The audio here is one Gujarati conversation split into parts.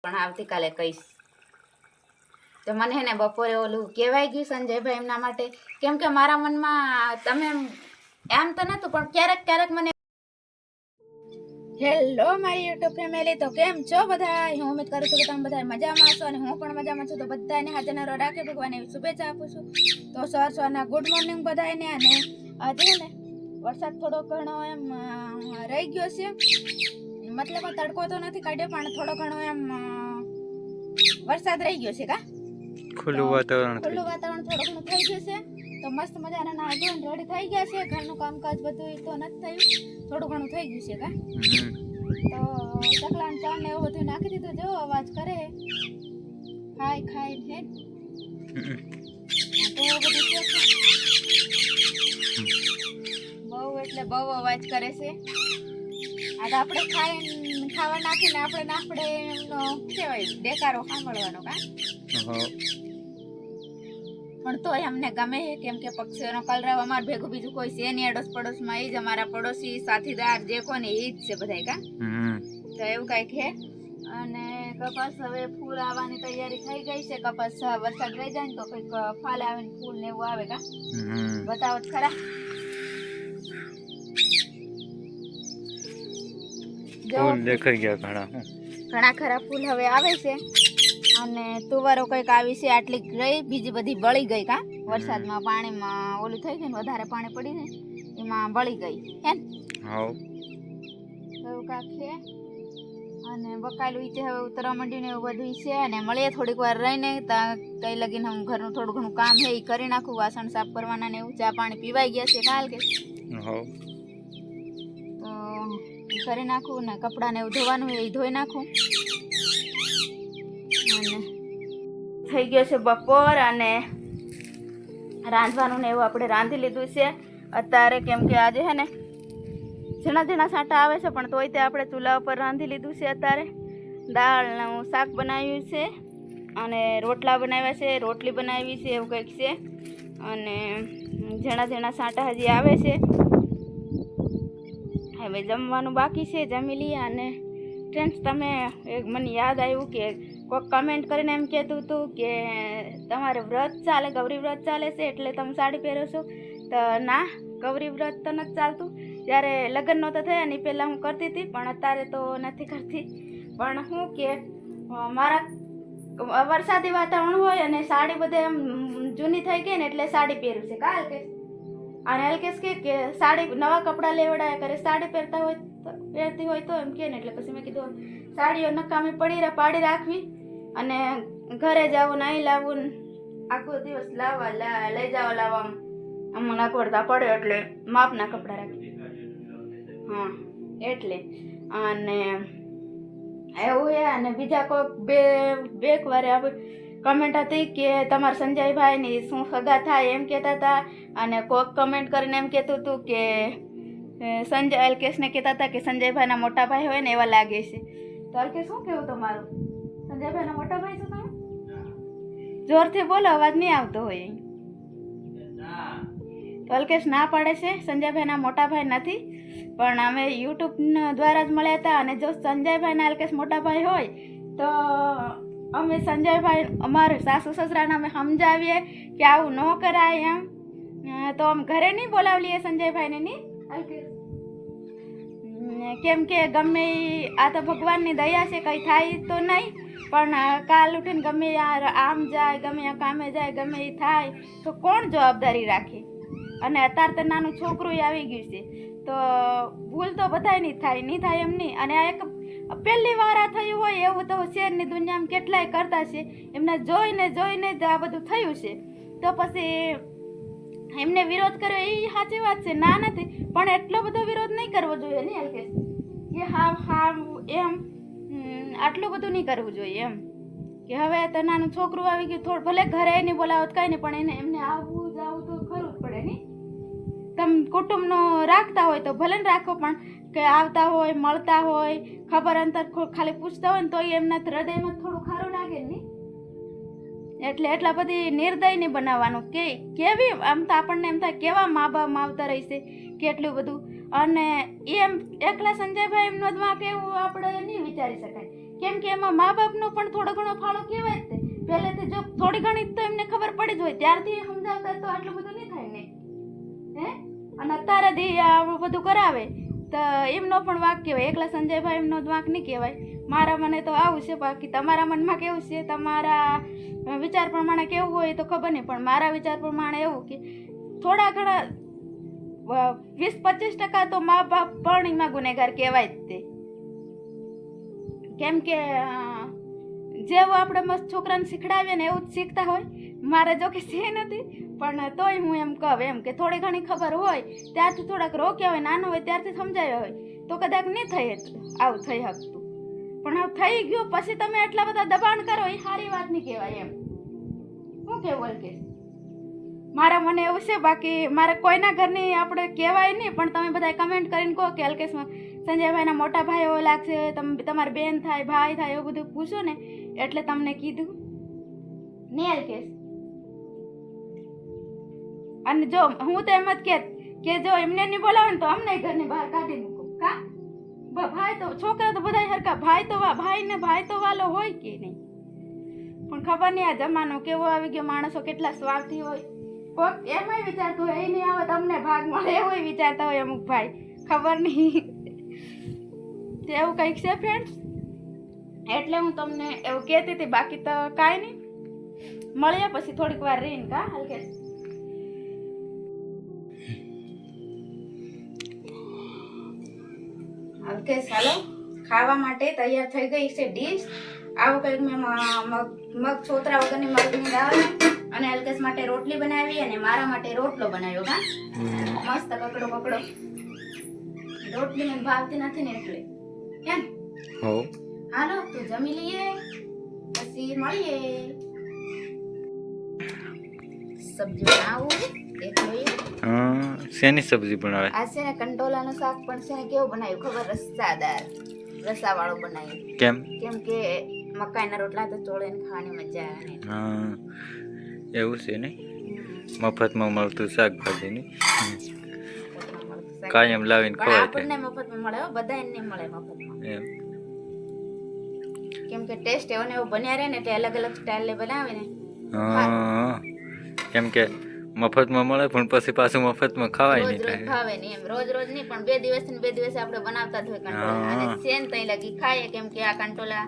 પણ આવતીકાલે કહીશ. તો મને હે ને બપોરે ઓલું કહેવાય ગયું સંજયભાઈ એમના માટે, કેમ કે મારા મનમાં તમે એમ તો નહોતું પણ ક્યારેક ક્યારેક મને. હેલો મારી યુટ્યુબ ફેમિલી, તો કેમ છો બધા? હું ઉમ્મીદ કરું છું કે તમે બધા મજામાં છો અને હું પણ મજામાં છું. તો બધાને હાજર રાખે ભગવાન એવી શુભેચ્છા આપું છું. તો સવારના ગુડ મોર્નિંગ બધાને. અને આજે ને વરસાદ થોડો ઘણો એમ રહી ગયો છે, મતલબ તડકો તો નથી કાઢ્યો પણ થોડો ઘણો એમ વરસાદ રહી ગયો છે. ખુલ્લું વાતાવરણ થોડું ઘણું થઈ ગયું છે. તો મસ્ત મજાના નાહી ધોઈને રેડી થઈ ગયા છે. ઘરનું કામકાજ બધું તો નથી થયું, થોડું ઘણું થઈ ગયું છે. તો ચકલાને ચણ ને એવું બધું નાખી દીધું. જો અવાજ કરે ખાઈ હે તો બધું બહુ એટલે બહુ અવાજ કરે છે. આ તો આપણે ખાવા નાખીને આપણે એમનો કેવાય દેકારો સાંભળવાનો પણ તો અમને ગમે છે, કેમ કે પક્ષીઓનો કલરવ અમાર ભેગું બીજું કોઈ છે નહીં. અડોસ પડોશમાં એ જ અમારા પડોશી સાથીદાર જે કોને એ જ છે બધા. તો એવું કઈક છે. અને કપાસ હવે ફૂલ આવવાની તૈયારી થઈ ગઈ છે. કપાસ વરસાદ રહી જાય ને તો કઈક ફાલ આવે ને ફૂલ ને એવું આવે. બતાવો ખરા. ફૂલ દેખાઈ ગયા, ઘણા ખરા ફૂલ હવે આવે છે. અને તુવારો કઈક આવી છે, આટલી રહી, બીજી બધી બળી ગઈ. વરસાદમાં પાણીમાં ઓલું થઈ ગયું ને, વધારે પાણી પડી ને એમાં બળી ગઈ હે એવું કાક છે. અને બકાલું છે હવે ઉતરવા માંડ્યું ને એવું બધું છે. અને મળીએ થોડીક વાર રહીને, કઈ લગીને હું ઘરનું થોડું ઘણું કામ છે એ કરી નાખું. વાસણ સાફ કરવાના ને એવું, ચા પાણી પીવાઈ ગયા છે કાલ કે તો કરી નાખું. ને કપડાને એવું ધોવાનું એ ધોઈ નાખું. અને થઈ ગયો છે બપોર અને રાંધવાનું ને એવું આપણે રાંધી લીધું છે અત્યારે, કેમ કે આજે હે ને ઝીણા સાંટા આવે છે પણ તોય તે આપણે ચૂલા ઉપર રાંધી લીધું છે. અત્યારે દાળનું શાક બનાવ્યું છે અને રોટલા બનાવ્યા છે, રોટલી બનાવી છે, એવું કંઈક છે. અને ઝીણા સાંટા હજી આવે છે. હવે જમવાનું બાકી છે, જમી લઈએ. અને ફ્રેન્ડ્સ, તમે મને યાદ આવ્યું કે કોઈક કમેન્ટ કરીને એમ કહેતું હતું કે તમારે વ્રત ચાલે, ગૌરી વ્રત ચાલે છે એટલે તમે સાડી પહેરો છો. તો ના, ગૌરી વ્રત તો નથી ચાલતું. જ્યારે લગ્ન નહોતા થયા ને પહેલાં હું કરતી હતી, પણ અત્યારે તો નથી કરતી. પણ હું કે મારા વરસાદી વાતાવરણ હોય અને સાડી બધે એમ જૂની થઈ ગઈ ને એટલે સાડી પહેરું છે. કાલ કે અને અલ્કેશ કે સાડી નવા કપડાં લેવડાયા કરે, સાડી પહેરતી હોય તો એમ કે ને. એટલે પછી મેં કીધું સાડીઓ નકામી પાડી રાખવી અને ઘરે જવું, નહીં લાવવું, આખો દિવસ લઈ જવા અમને અગવડતા પડે એટલે માપના કપડાં રાખી. એટલે અને એવું છે. અને બીજા કોઈક બે વાર કમેન્ટ હતી કે તમારા સંજયભાઈની શું સગા થાય એમ કહેતા હતા. અને કોઈક કમેન્ટ કરીને એમ કહેતું હતું કે અલ્કેશને કહેતા હતા કે સંજયભાઈના મોટા ભાઈ હોય ને એવા લાગે છે. તો અલ્કેશ શું કહેવું તમારું? સંજયભાઈના મોટા ભાઈ છો તમે? જોરથી બોલો, અવાજ નહીં આવતો હોય. તો અલ્કેશ ના પાડે છે, સંજયભાઈના મોટા ભાઈ નથી. પણ અમે યુટ્યુબ દ્વારા જ મળ્યા હતા. અને જો સંજયભાઈના અલ્કેશ મોટા ભાઈ હોય તો અમે સંજયભાઈ અમારે સાસુ સસરાને અમે સમજાવીએ કે આવું ન કરાય એમ. તો અમે ઘરે નહીં બોલાવલીએ સંજયભાઈને નહીં અલ્કેશ, કેમ કે ગમે આ તો ભગવાનની દયા છે, કંઈ થાય તો નહીં. પણ કાલ ઉઠીને ગમે આમ જાય, ગમે કામે જાય, ગમે એ થાય તો કોણ જવાબદારી રાખે? અને અત્યારે તો નાનું છોકરું આવી ગયું છે તો ભૂલ તો બધાય નહીં થાય એમ નહીં. અને આ એક પહેલી વાર આ થયું હોય એવું તો શહેરની દુનિયામાં કેટલાય કરતા છે. એમને જોઈને જ આ બધું થયું છે. તો પછી એમને વિરોધ કર્યો એ સાચી વાત છે, ના નથી. પણ એટલો બધો વિરોધ નહીં કરવો જોઈએ નહીં અલ્કેશ, કે હા એમ આટલું બધું નહીં કરવું જોઈએ એમ. કે હવે તો નાનું છોકરું આવી ગયું, થોડું ભલે ઘરે નહીં બોલાવત કાંઈ નહીં, પણ એમને આવવું જવું તો ખરું જ પડે નહીં. તમે કુટુંબનો રાખતા હોય તો ભલે ને રાખો, પણ કે આવતા હોય, મળતા હોય, ખબર અંતર ખાલી પૂછતા હોય ને તો એમના હૃદયમાં થોડું ખારું લાગે નહીં. એટલે એટલા બધી નિર્દય નહીં બનાવવાનું. કેવી આમ તો આપણને એમ થાય કેવા મા બાપ આવતા રહેશે કેટલું બધું. અને એમ એકલા સંજયભાઈ એમનો જ વાંક એવું આપણે નહીં વિચારી શકાય. કેમ કે એમાં મા બાપનો પણ થોડો ઘણો ફાળો કહેવાય જ તે. પહેલેથી જો થોડી ઘણી તો એમને ખબર પડી જ હોય, ત્યારથી સમજાવતા તો આટલું બધું નહીં થાય ને, હે? અને અત્યારેથી આ બધું કરાવે તો એમનો પણ વાંક કહેવાય, એકલા સંજયભાઈ એમનો જ વાંક નહીં કહેવાય. મારા મને તો આવું છે, બાકી તમારા મનમાં કેવું છે, તમારા વિચાર પ્રમાણે કેવું હોય તો ખબર નહીં, પણ મારા વિચાર પ્રમાણે એવું કે થોડા ઘણા 20-25% તો મા બાપ પણ એમાં ગુનેગાર કહેવાય જ તે. કેમ કે જેવું આપણે મસ્ત છોકરાને શીખડાવીએ ને એવું જ શીખતા હોય. મારે જો કે છે નથી, પણ તોય હું એમ કહું એમ કે થોડી ઘણી ખબર હોય ત્યારથી થોડાક રોક્યા હોય, નાનો હોય ત્યારથી સમજાવ્યા હોય તો કદાચ નહીં થઈ આવું થઈ શકતું. પણ હવે થઈ ગયું પછી તમે એટલા બધા દબાણ કરો એ સારી વાત નહીં કહેવાય એમ. શું કેવું અલ્કેશ? મારા મને એવું છે, બાકી મારે કોઈના ઘરની આપણે કહેવાય નહીં, પણ તમે બધા કમેન્ટ કરીને કહો કે અલ્કેશમાં સંજયભાઈના મોટા ભાઈ એવો લાગશે, તમે તમારી બેન થાય ભાઈ થાય એવું બધું પૂછો ને એટલે તમને કીધું નહીં અલ્કેશ. અને જો હું તો એમ જ કે જો એમને નહીં બોલાવે ને તો અમને ઘરની બહાર કાઢી મૂકો. કા ભાઈ તો છોકરા તો બધા હરકા, ભાઈ તો ભાઈ ને ભાઈ તો વાલો હોય કે નહીં, પણ ખબર નહીં આ જમાનો કેવો આવી ગયો, માણસો કેટલા સ્વાર્થી હોય. કોઈક એમાંય વિચારતું હોય એ નહીં આવે તમને ભાગ મળે એવું વિચારતા હોય અમુક ભાઈ, ખબર નહીં. એવું કંઈક છે ફ્રેન્ડ્સ, એટલે હું તમને એવું કહેતી હતી, બાકી તો કાંઈ નહીં. મળીએ પછી થોડીક વાર રહીને. કા હલકેશ? હલકેશ હાલો, ખાવા માટે તૈયાર થઈ ગઈ છે ડીશ. આવું કંઈક મેં મગ છોતરા વગરની મગની દાળ અને હલકેશ માટે રોટલી બનાવી અને મારા માટે રોટલો બનાવ્યો. કા મસ્ત કકડો કકડો. રોટલી મને ભાવતી નથી ને એટલે કેમ. હાલો તો જમી લઈએ પછી મળીએ. સબ્જી બનાવું દેખ લઈએ. શેની સબ્જી બનાવે? આ છે ને કંટોલાનું શાક, પણ છે ને કેવું બનાવ્યું ખબર? રસાદાર, રસાવાળું બનાવ્યું. કેમ? કેમ કે મકાઈના રોટલા તો ચોળીને ખાવાની મજા આવે ને. હા એવું છે ને, મફતમાં મળતું શાકભાજી ને કાયમ લાવીને ખવાય. આપણને મફતમાં મળે, બધાને નહીં મળે મફતમાં. કેમ કે ટેસ્ટ એવો ને એવો બન્યા રહે ને એટલે અલગ અલગ સ્ટાઈલ બનાવે ને. હા કેમ કે મફતમાં મળે પણ પછી પાછું મફતમાં ખવાય નહીં. રોજ ખાવે નહીં એમ, રોજ રોજ નહીં, પણ 2 દિવસ ને 2 દિવસ આપણે બનાવતા જ હોય કંટોલા. અને સેન તઈ લગી ખાઈએ, કેમ કે આ કંટોલા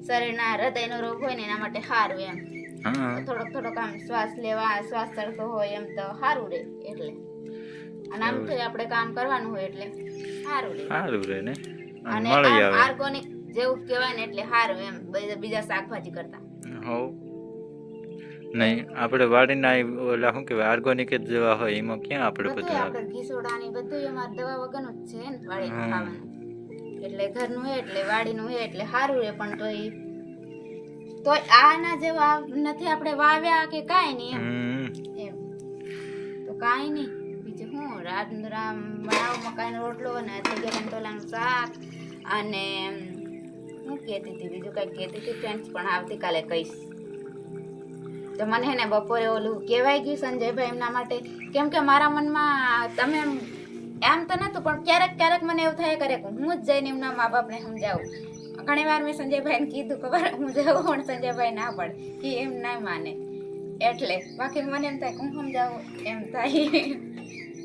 શરીરના હૃદયનો રોગ હોય ને એના માટે સારું એમ. થોડોક થોડોક આમ શ્વાસ લેવા, શ્વાસ ચડતો હોય એમ તો સારું રહે એટલે. અને આમ તો આપણે કામ કરવાનું હોય એટલે સારું રહે ને. અને ઓર્ગેનિક જેવું કહેવાય ને એટલે સારું એમ, બીજા શાકભાજી કરતા. નહીં આપણે વાડીના ઓલા શું કહેવાય ઓર્ગેનિક જ જેવા હોય એમાં ક્યાં આપણે બધું આપણે ઘી સોડા ને બધું અમારે દવા વગરનું જ છે ને વાડીનું ખાવાનું. એટલે ઘરનું હે એટલે વાડીનું હે એટલે સારું રહે. પણ તોય આના જેવા નથી આપણે વાવ્યા કે કાંઈ નહીં એમ. તો કાંઈ નહીં, બીજું હું રામ બનાવો મકાઈનો રોટલો અને કંટોલાનું શાક. અને હું કહેતી હતી બીજું કંઈક કહેતી હતી ફ્રેન્ડ્સ, પણ આવતીકાલે કહીશ. તો મને હે ને બપોરે ઓલું કહેવાય ગયું સંજયભાઈ એમના માટે, કેમ કે મારા મનમાં તમે એમ તો નહોતું, પણ ક્યારેક ક્યારેક મને એવું થાય કરે કે હું જ જઈને એમના મા બાપને સમજાવું. ઘણી વાર મેં સંજયભાઈને કીધું ખબર હું જાઉં, પણ સંજયભાઈ ના પડે કે એમ ના માને એટલે. બાકી મને એમ થાય કે હું સમજાવું એમ થાય.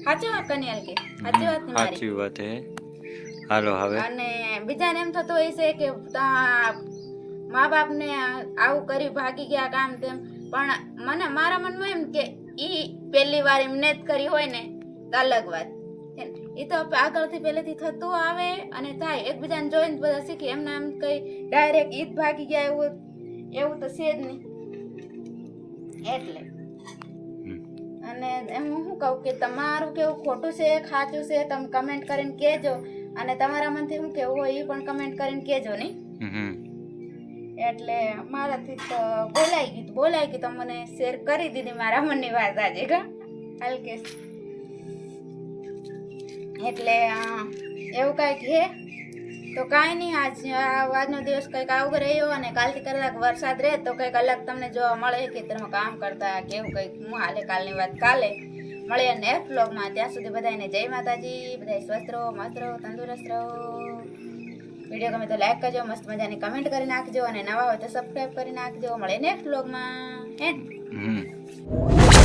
સાચી વાત કન્યાલ કે સાચી વાત ને મારી? સાચી વાત હે. હાલો હવે. અને બીજાને એમ થતું હોય છે કે મા બાપને આવું કરી ભાગી ગયા કામ તેમ, પણ મને મારા મનમાં એમ કે ઈ પહેલી વાર એમને જ કરી હોય ને તો અલગ વાત. એ તો આગળથી પહેલેથી થતું આવે અને થાય, એકબીજાને જોઈને બધા શીખી. એમને એમ કઈ ડાયરેક્ટ ઈ જ ભાગી ગયા એવું તો છે જ નહીં એટલે. અને એમ હું શું કહું કે તમારું કેવું ખોટું છે સાચું છે તમે કમેન્ટ કરીને કહેજો, અને તમારા મનથી શું કેવું હોય એ પણ કમેન્ટ કરીને કહેજો નહીં. એટલે મારાથી તો બોલાઈ ગયું તો મને શેર કરી દીધી મારા મનની વાત આજે હલકેશ. એટલે એવું કાંઈક છે તો કાંઈ નહીં, આજનો દિવસ કંઈક આવું રહ્યો. અને કાલથી કદાચ વરસાદ રહે તો કંઈક અલગ તમને જોવા મળે કે તમે કામ કરતા કેવું કંઈક હું હાલે. કાલની વાત કાલે મળીએ નેક્સ્ટ વ્લોગમાં. ત્યાં સુધી બધાને જય માતાજી, બધા સ્વસ્થ રહો, મસ્ત રહો, તંદુરસ્ત રહો. વિડીયો ગમે તો લાઈક કરજો, મસ્ત મજાની કમેન્ટ કરી નાખજો અને નવા હોય તો સબસ્ક્રાઈબ કરી નાખજો. મળે નેક્સ્ટ વ્લોગમાં. હમ